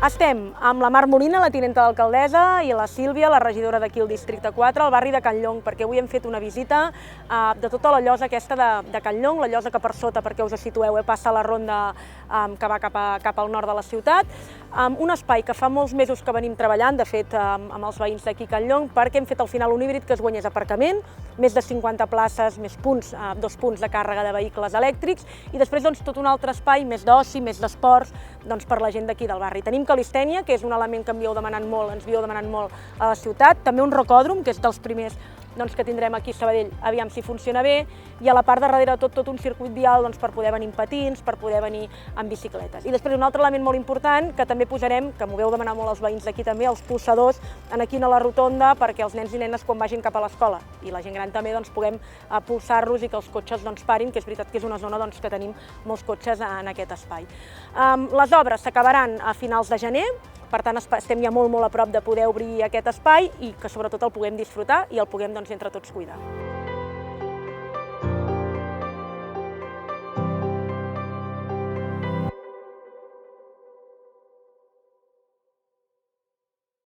Estem amb la Mar Molina, la tinenta d'alcaldessa, i la Sílvia, la regidora d'aquí al districte 4, al barri de Can Llong, perquè avui hem fet una visita de tota la llosa aquesta de Can Llong, la llosa que per sota, perquè us situeu, passa la ronda que va cap al nord de la ciutat, un espai que fa molts mesos que venim treballant, de fet amb els veïns d'aquí Can Llong, perquè hem fet al final un híbrid que es guanyés aparcament, més de 50 places, més punts, 2 punts de càrrega de vehicles elèctrics, i després tot un altre espai més d'oci, més d'esports, per la gent d'aquí del barri. Tenim calistènia, que és un element que ens havíeu demanat molt a la ciutat, també un rocòdrom, que és dels primers que tindrem aquí a Sabadell, aviam si funciona bé, i a la part de darrere tot un circuit vial per poder venir amb patins, per poder venir amb bicicletes. I després un altre element molt important que també posarem, que m'ho vau demanar molt els veïns d'aquí també, els polsadors aquí a la rotonda, perquè els nens i nenes quan vagin cap a l'escola i la gent gran també puguem polsar-los i que els cotxes parin, que és veritat que és una zona que tenim molts cotxes en aquest espai. Les obres s'acabaran a finals de gener, per tant estem ja molt a prop de poder obrir aquest espai i que sobretot el puguem disfrutar i el puguem entre tots cuidar.